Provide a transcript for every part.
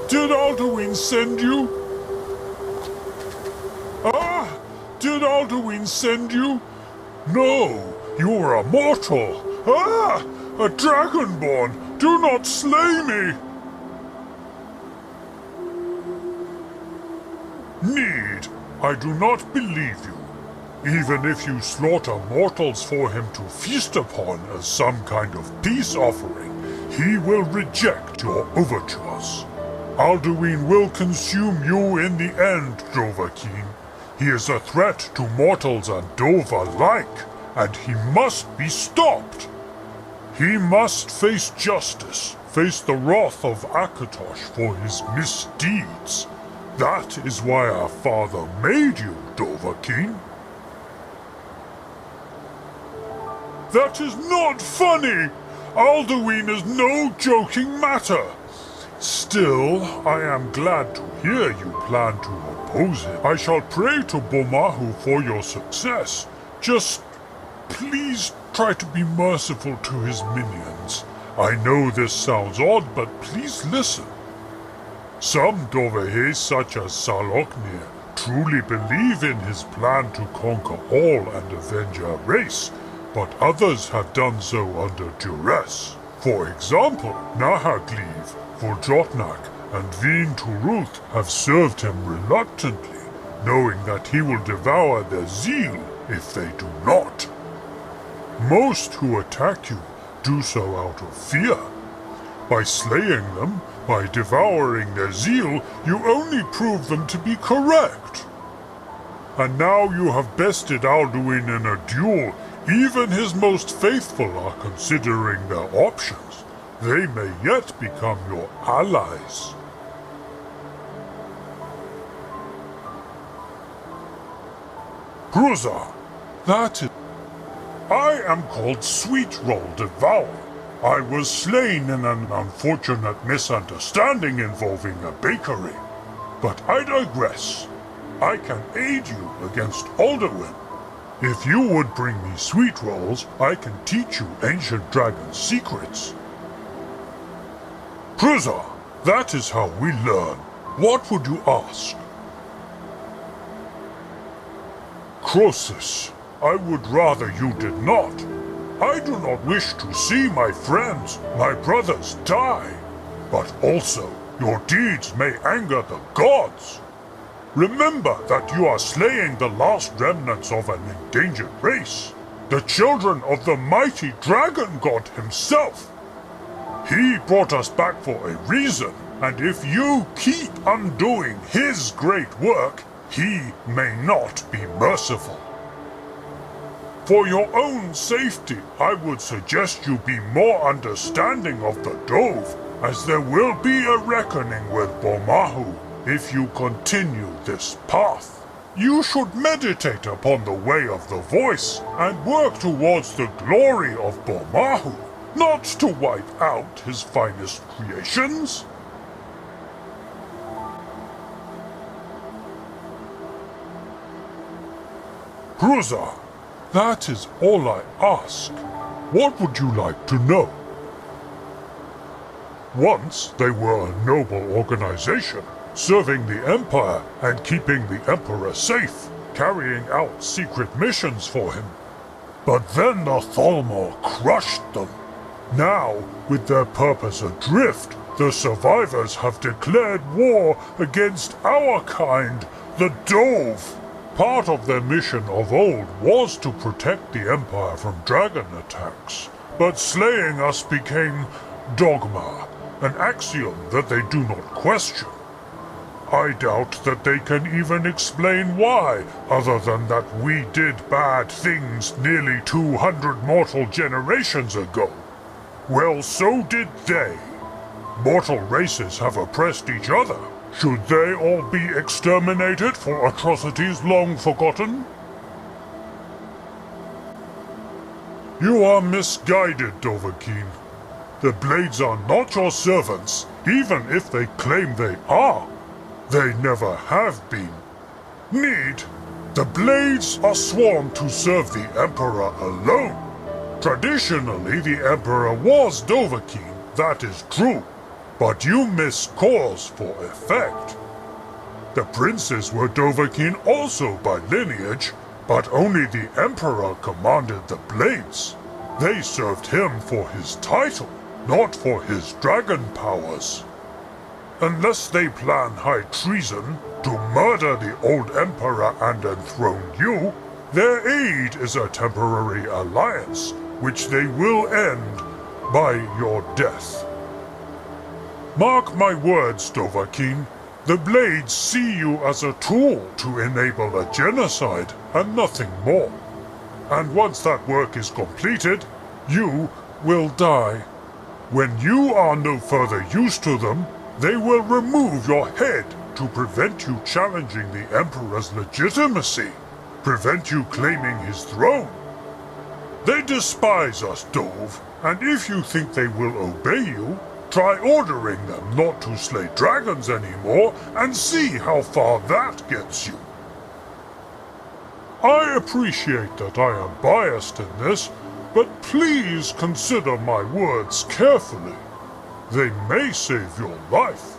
Did Alduin send you? Ah! Did Alduin send you? No, you are a mortal. Ah! A dragonborn! Do not slay me! Need, I do not believe you. Even if you slaughter mortals for him to feast upon as some kind of peace offering, he will reject your overtures. Alduin will consume you in the end, Dovahkiin. He is a threat to mortals and Dove alike, and he must be stopped. He must face justice, face the wrath of Akatosh for his misdeeds. That is why our father made you, Dovahkiin. That is not funny! Alduin is no joking matter. Still, I am glad to hear you plan to oppose him. I shall pray to Bomahu for your success. Just please try to be merciful to his minions. I know this sounds odd, but please listen. Some Dovahe, such as Saloknir, truly believe in his plan to conquer all and avenge our race, but others have done so under duress. For example, Nahagliv, Vuljotnak, and Veen Turuth have served him reluctantly, knowing that he will devour their zeal if they do not. Most who attack you do so out of fear. By slaying them, by devouring their zeal, you only prove them to be correct. And now you have bested Alduin in a duel. Even his most faithful are considering their options. They may yet become your allies. Cruiser, that is... I am called Sweet-Roll-Devour. I was slain in an unfortunate misunderstanding involving a bakery. But I digress. I can aid you against Alduin. If you would bring me sweet rolls, I can teach you ancient dragon secrets. Cruiser, that is how we learn. What would you ask? Croesus, I would rather you did not. I do not wish to see my friends, my brothers, die. But also, your deeds may anger the gods. Remember that you are slaying the last remnants of an endangered race, the children of the mighty dragon god himself. He brought us back for a reason, and if you keep undoing his great work, he may not be merciful. For your own safety, I would suggest you be more understanding of the Dove, as there will be a reckoning with Bomahu if you continue this path. You should meditate upon the way of the voice and work towards the glory of Bomahu, not to wipe out his finest creations. Cruiser, that is all I ask. What would you like to know? Once they were a noble organization, serving the Empire and keeping the Emperor safe, carrying out secret missions for him. But then the Thalmor crushed them. Now, with their purpose adrift, the survivors have declared war against our kind, the Dove. Part of their mission of old was to protect the Empire from dragon attacks, but slaying us became dogma, an axiom that they do not question. I doubt that they can even explain why, other than that we did bad things nearly 200 mortal generations ago. Well, so did they. Mortal races have oppressed each other. Should they all be exterminated for atrocities long forgotten? You are misguided, Dovahkiin. The Blades are not your servants, even if they claim they are. They never have been. Need, the Blades are sworn to serve the Emperor alone. Traditionally, the Emperor was Dovahkiin, that is true. But you miss cause for effect. The princes were Dovahkiin also by lineage, but only the Emperor commanded the blades. They served him for his title, not for his dragon powers. Unless they plan high treason to murder the old Emperor and enthrone you, their aid is a temporary alliance, which they will end by your death. Mark my words, Dovahkiin. The Blades see you as a tool to enable a genocide and nothing more. And once that work is completed, you will die. When you are no further use to them, they will remove your head to prevent you challenging the Emperor's legitimacy, prevent you claiming his throne. They despise us, Dove, and if you think they will obey you, try ordering them not to slay dragons anymore and see how far that gets you. I appreciate that I am biased in this, but please consider my words carefully. They may save your life.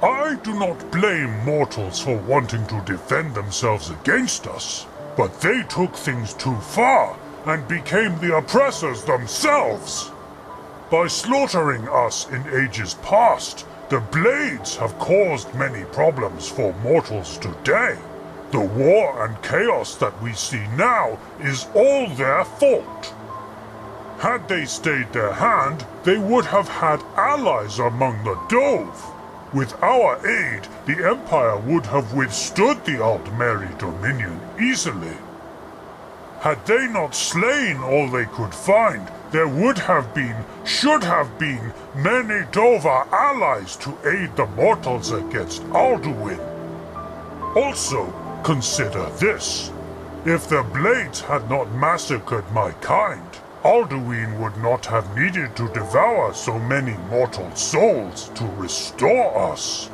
I do not blame mortals for wanting to defend themselves against us, but they took things too far and became the oppressors themselves. By slaughtering us in ages past, the Blades have caused many problems for mortals today. The war and chaos that we see now is all their fault. Had they stayed their hand, they would have had allies among the Dove. With our aid, the Empire would have withstood the Altmeri Dominion easily. Had they not slain all they could find, there would have been, should have been, many Dova allies to aid the mortals against Alduin. Also, consider this. If the Blades had not massacred my kind, Alduin would not have needed to devour so many mortal souls to restore us.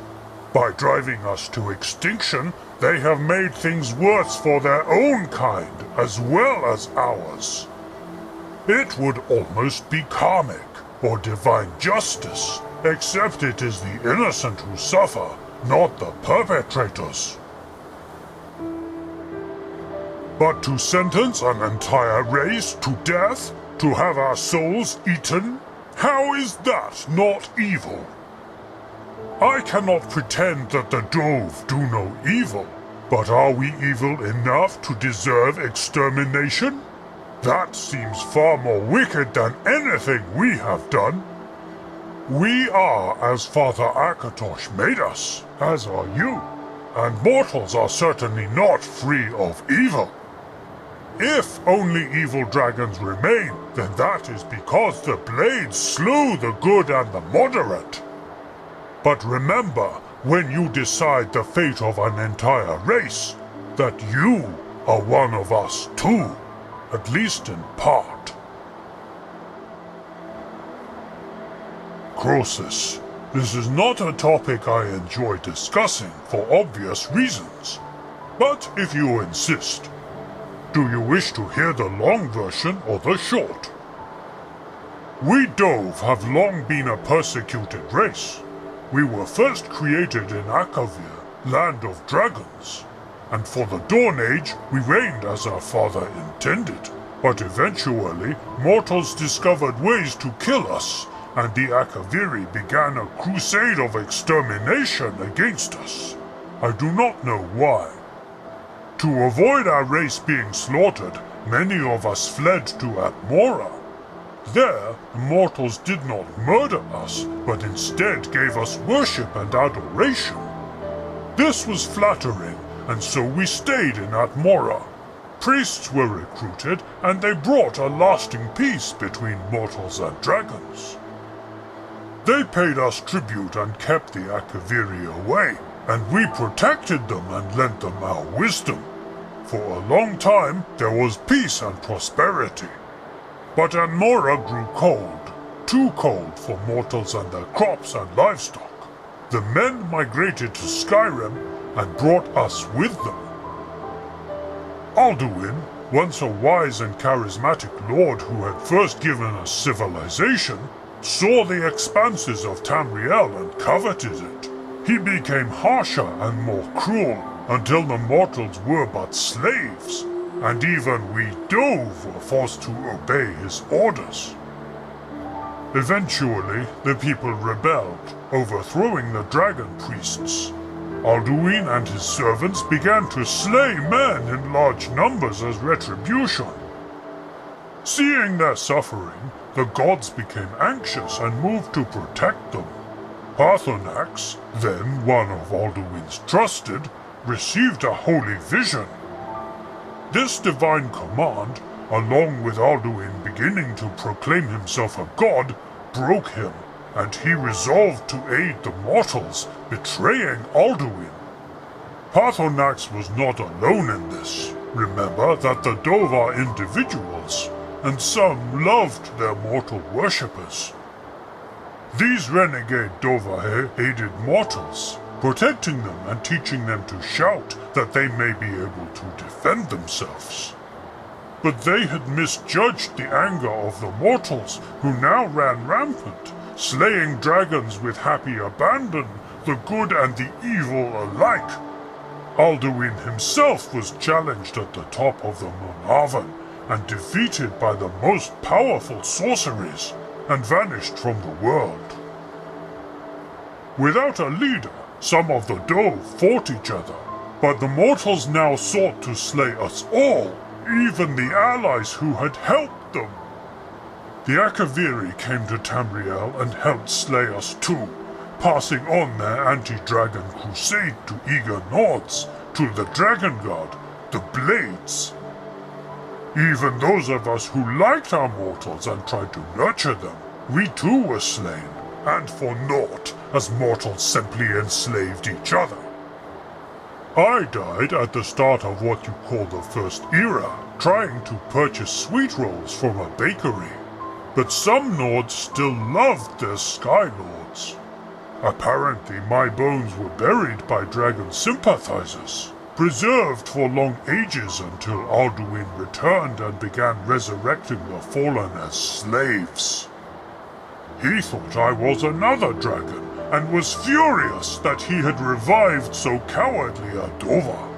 By driving us to extinction, they have made things worse for their own kind as well as ours. It would almost be karmic, or divine justice, except it is the innocent who suffer, not the perpetrators. But to sentence an entire race to death, to have our souls eaten, how is that not evil? I cannot pretend that the Dove do no evil, but are we evil enough to deserve extermination? That seems far more wicked than anything we have done. We are as Father Akatosh made us, as are you, and mortals are certainly not free of evil. If only evil dragons remain, then that is because the Blades slew the good and the moderate. But remember, when you decide the fate of an entire race, that you are one of us too, at least in part. Croesus, this is not a topic I enjoy discussing for obvious reasons, but if you insist, do you wish to hear the long version or the short? We Dove have long been a persecuted race. We were first created in Akavir, land of dragons, and for the Dawn Age we reigned as our father intended. But eventually, mortals discovered ways to kill us, and the Akaviri began a crusade of extermination against us. I do not know why. To avoid our race being slaughtered, many of us fled to Atmora. There, the mortals did not murder us, but instead gave us worship and adoration. This was flattering, and so we stayed in Atmora. Priests were recruited, and they brought a lasting peace between mortals and dragons. They paid us tribute and kept the Akaviri away, and we protected them and lent them our wisdom. For a long time, there was peace and prosperity. But Atmora grew cold, too cold for mortals and their crops and livestock. The men migrated to Skyrim and brought us with them. Alduin, once a wise and charismatic lord who had first given us civilization, saw the expanses of Tamriel and coveted it. He became harsher and more cruel until the mortals were but slaves, and even we Dove were forced to obey his orders. Eventually, the people rebelled, overthrowing the dragon priests. Alduin and his servants began to slay men in large numbers as retribution. Seeing their suffering, the gods became anxious and moved to protect them. Paarthurnax, then one of Alduin's trusted, received a holy vision. This divine command, along with Alduin beginning to proclaim himself a god, broke him, and he resolved to aid the mortals, betraying Alduin. Paarthurnax was not alone in this. Remember that the Dove are individuals, and some loved their mortal worshippers. These renegade Dovahe aided mortals, protecting them and teaching them to shout that they may be able to defend themselves. But they had misjudged the anger of the mortals, who now ran rampant, slaying dragons with happy abandon, the good and the evil alike. Alduin himself was challenged at the top of the Moonhaven and defeated by the most powerful sorceries, and vanished from the world. Without a leader, some of the Dove fought each other, but the mortals now sought to slay us all, even the allies who had helped them. The Akaviri came to Tamriel and helped slay us too, passing on their anti-dragon crusade to eager Nords, to the Dragon God, the Blades. Even those of us who liked our mortals and tried to nurture them, we too were slain, and for naught, as mortals simply enslaved each other. I died at the start of what you call the First Era, trying to purchase sweet rolls from a bakery. But some Nords still loved their Sky Lords. Apparently my bones were buried by dragon sympathizers, preserved for long ages until Alduin returned and began resurrecting the fallen as slaves. He thought I was another dragon, and was furious that he had revived so cowardly a Dova.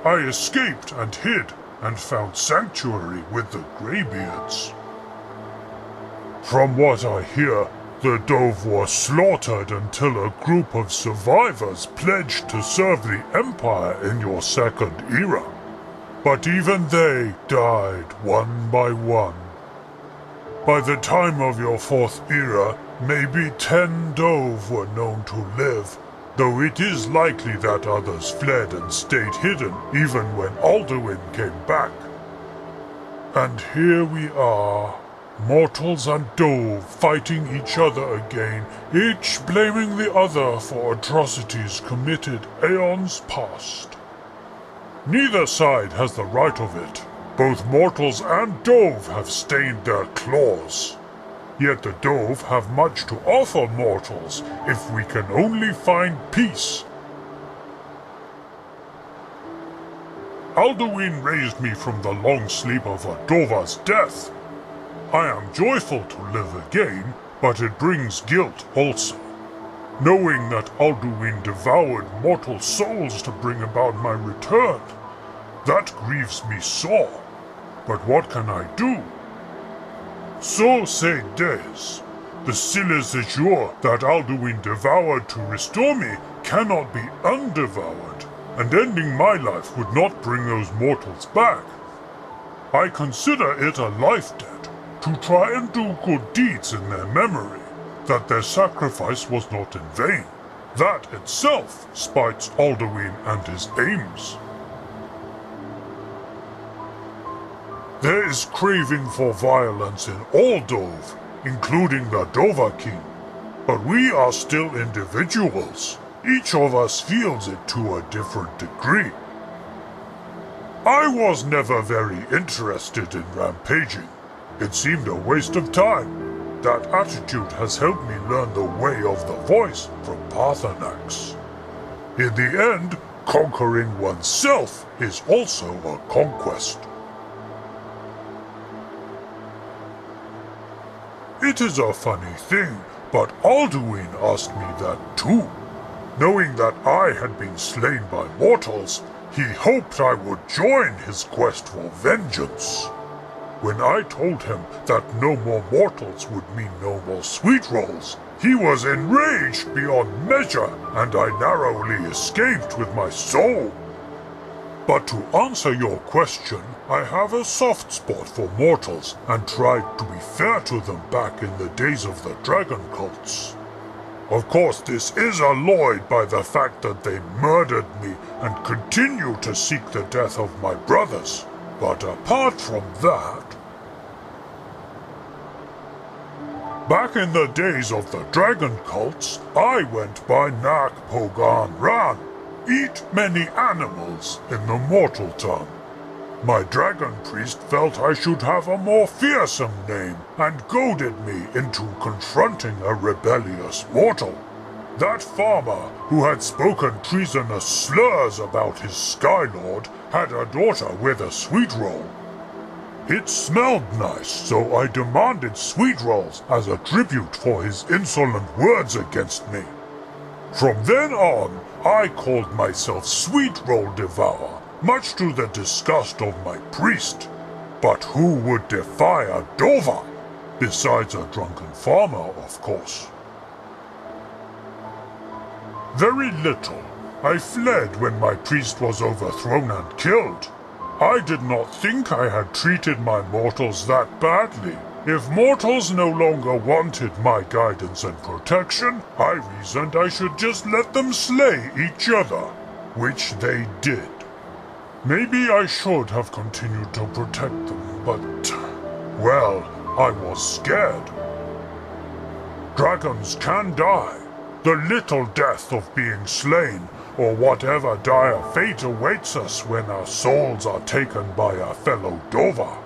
I escaped and hid, and found sanctuary with the Greybeards. From what I hear, the Dove were slaughtered until a group of survivors pledged to serve the Empire in your Second Era. But even they died one by one. By the time of your Fourth Era, maybe 10 Dove were known to live, though it is likely that others fled and stayed hidden even when Alduin came back. And here we are, mortals and Dove fighting each other again, each blaming the other for atrocities committed aeons past. Neither side has the right of it. Both mortals and Dove have stained their claws. Yet the Dove have much to offer mortals if we can only find peace. Alduin raised me from the long sleep of a Dova's death. I am joyful to live again, but it brings guilt also. Knowing that Alduin devoured mortal souls to bring about my return, that grieves me sore. But what can I do? So say Des. The Silizejur that Alduin devoured to restore me cannot be undevoured, and ending my life would not bring those mortals back. I consider it a life debt, to try and do good deeds in their memory, that their sacrifice was not in vain. That itself spites Alduin and his aims. There is craving for violence in all Dove, including the Dova King. But we are still individuals. Each of us feels it to a different degree. I was never very interested in rampaging. It seemed a waste of time. That attitude has helped me learn the way of the voice from Paarthurnax. In the end, conquering oneself is also a conquest. It is a funny thing, but Alduin asked me that too. Knowing that I had been slain by mortals, he hoped I would join his quest for vengeance. When I told him that no more mortals would mean no more sweet rolls, he was enraged beyond measure, and I narrowly escaped with my soul. But to answer your question, I have a soft spot for mortals and tried to be fair to them back in the days of the dragon cults. Of course, this is alloyed by the fact that they murdered me and continue to seek the death of my brothers. But apart from that... Back in the days of the dragon cults, I went by Naakpogaanraane, eat many animals in the mortal tongue. My dragon priest felt I should have a more fearsome name and goaded me into confronting a rebellious mortal. That farmer who had spoken treasonous slurs about his Skylord had a daughter with a sweet roll. It smelled nice, so I demanded sweet rolls as a tribute for his insolent words against me. From then on, I called myself Sweet-Roll-Devour, much to the disgust of my priest. But who would defy a Dover? Besides a drunken farmer, of course. Very little. I fled when my priest was overthrown and killed. I did not think I had treated my mortals that badly. If mortals no longer wanted my guidance and protection, I reasoned I should just let them slay each other, which they did. Maybe I should have continued to protect them, but, well, I was scared. Dragons can die. The little death of being slain, or whatever dire fate awaits us when our souls are taken by a fellow Dover.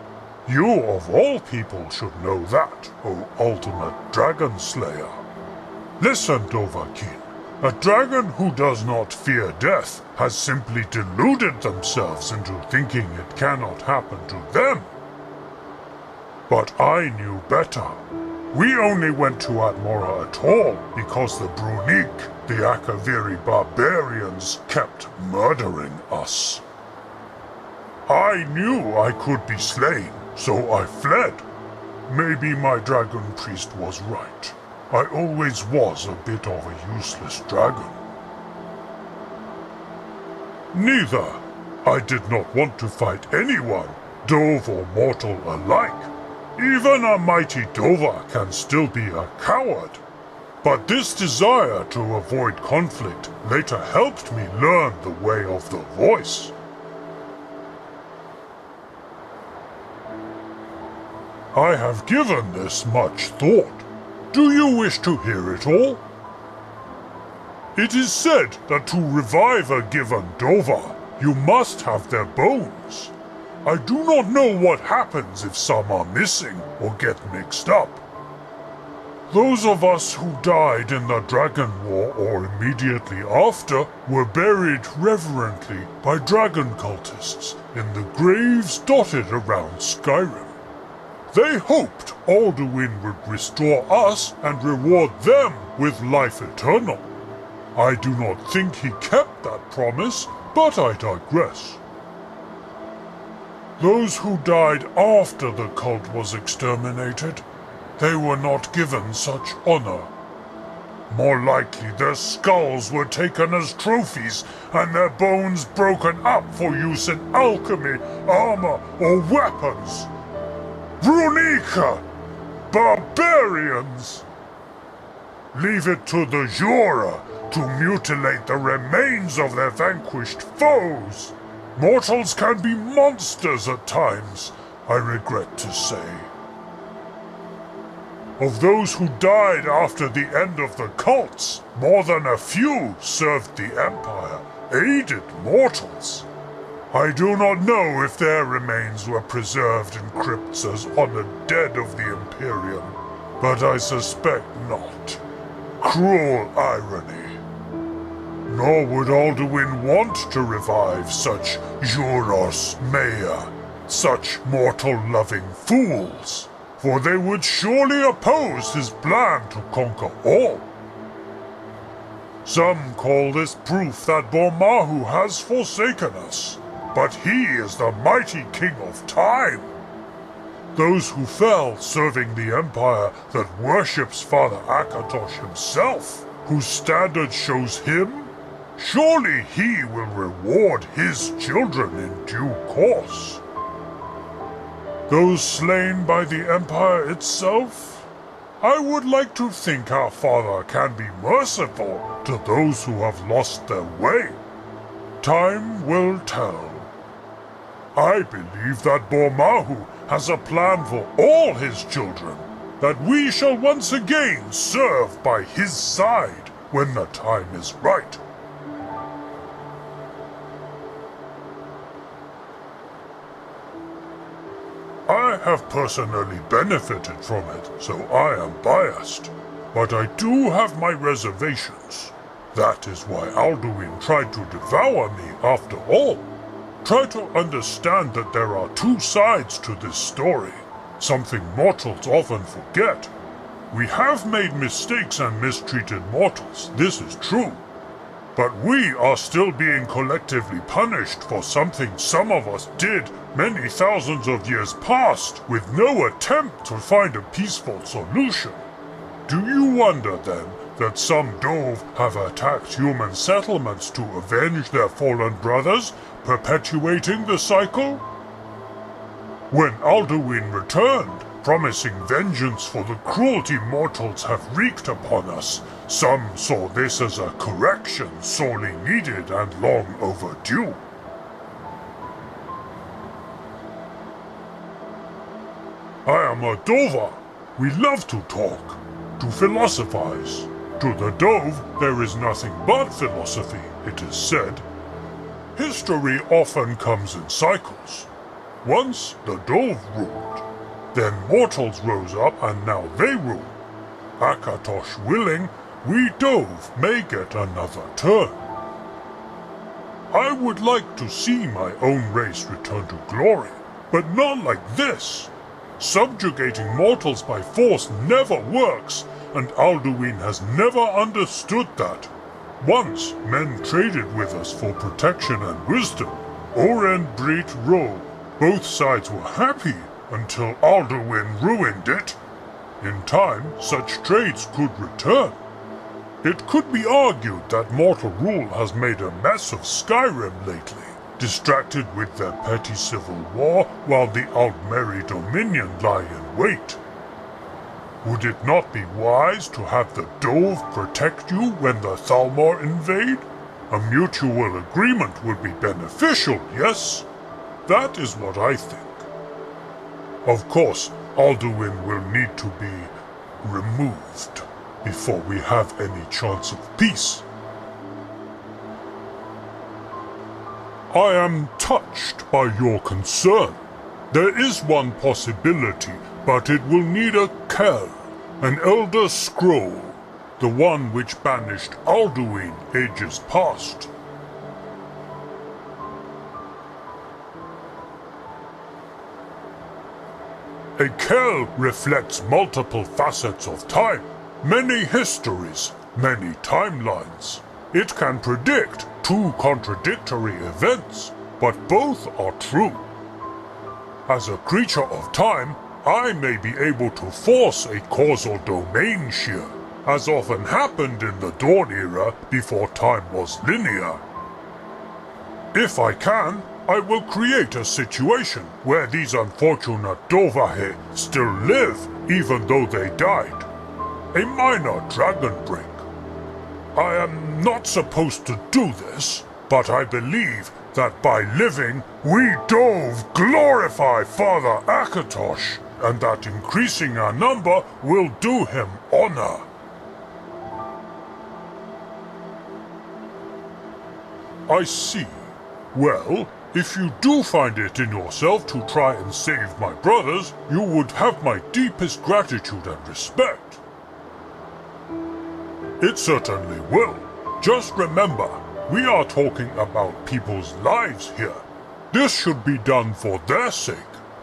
You of all people should know that, O ultimate dragon slayer. Listen, Dovahkiin. A dragon who does not fear death has simply deluded themselves into thinking it cannot happen to them. But I knew better. We only went to Atmora at all because the Brunik, the Akaviri barbarians, kept murdering us. I knew I could be slain, so I fled. Maybe my dragon priest was right. I always was a bit of a useless dragon. Neither. I did not want to fight anyone, Dove or mortal alike. Even a mighty Dover can still be a coward. But this desire to avoid conflict later helped me learn the way of the voice. I have given this much thought. Do you wish to hear it all? It is said that to revive a given Dover, you must have their bones. I do not know what happens if some are missing or get mixed up. Those of us who died in the Dragon War or immediately after were buried reverently by dragon cultists in the graves dotted around Skyrim. They hoped Alduin would restore us and reward them with life eternal. I do not think he kept that promise, but I digress. Those who died after the cult was exterminated, they were not given such honor. More likely their skulls were taken as trophies and their bones broken up for use in alchemy, armor, or weapons. Brunika! Barbarians! Leave it to the Jura to mutilate the remains of their vanquished foes. Mortals can be monsters at times, I regret to say. Of those who died after the end of the cults, more than a few served the Empire, aided mortals. I do not know if their remains were preserved in crypts as honored dead of the Imperium, but I suspect not. Cruel irony. Nor would Alduin want to revive such Juros Maya, such mortal-loving fools. for they would surely oppose his plan to conquer all. Some call this proof that Bormahu has forsaken us, but he is the mighty king of time. Those who fell serving the empire that worships Father Akatosh himself, whose standard shows him, surely he will reward his children in due course. Those slain by the empire itself, I would like to think our father can be merciful to those who have lost their way. Time will tell. I believe that Bormahu has a plan for all his children, that we shall once again serve by his side when the time is right. I have personally benefited from it, so I am biased. But I do have my reservations. That is why Alduin tried to devour me after all. Try to understand that there are two sides to this story, something mortals often forget. We have made mistakes and mistreated mortals, this is true. But we are still being collectively punished for something some of us did many thousands of years past, with no attempt to find a peaceful solution. Do you wonder, then, that some Dove have attacked human settlements to avenge their fallen brothers, perpetuating the cycle? When Alduin returned, promising vengeance for the cruelty mortals have wreaked upon us, some saw this as a correction sorely needed and long overdue. I am a Dova. We love to talk, to philosophize. To the Dove, there is nothing but philosophy, it is said. History often comes in cycles. Once the Dove ruled. Then mortals rose up and now they rule. Akatosh willing, we Dove may get another turn. I would like to see my own race return to glory, but not like this. Subjugating mortals by force never works, and Alduin has never understood that. Once men traded with us for protection and wisdom. Oren Brit Ro. Both sides were happy until Alduin ruined it. In time, such trades could return. It could be argued that mortal rule has made a mess of Skyrim lately, distracted with their petty civil war while the Altmeri Dominion lie in wait. Would it not be wise to have the Dove protect you when the Thalmor invade? A mutual agreement would be beneficial, yes? That is what I think. Of course, Alduin will need to be removed before we have any chance of peace. I am touched by your concern. There is one possibility, but it will need a Kell, an elder scroll, the one which banished Alduin ages past. A Kell reflects multiple facets of time, many histories, many timelines. It can predict two contradictory events, but both are true. As a creature of time, I may be able to force a causal domain shear, as often happened in the Dawn era before time was linear. If I can, I will create a situation where these unfortunate Dovahe still live even though they died. A minor dragon break. I am not supposed to do this, but I believe that by living, we Dove glorify Father Akatosh, and that increasing our number will do him honor. I see. Well, if you do find it in yourself to try and save my brothers, you would have my deepest gratitude and respect. It certainly will. Just remember, we are talking about people's lives here. This should be done for their sake,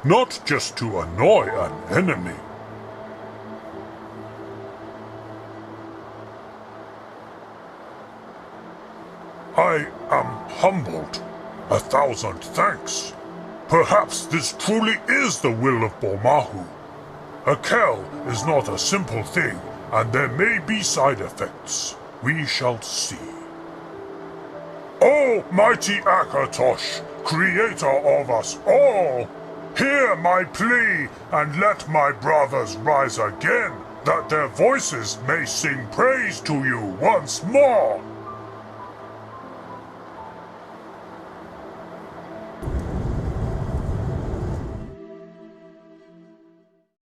not just to annoy an enemy. I am humbled. 1,000 thanks. Perhaps this truly is the will of Bomahu. A kell is not a simple thing, and there may be side effects. We shall see. O mighty Akatosh, creator of us all, hear my plea and let my brothers rise again, that their voices may sing praise to you once more.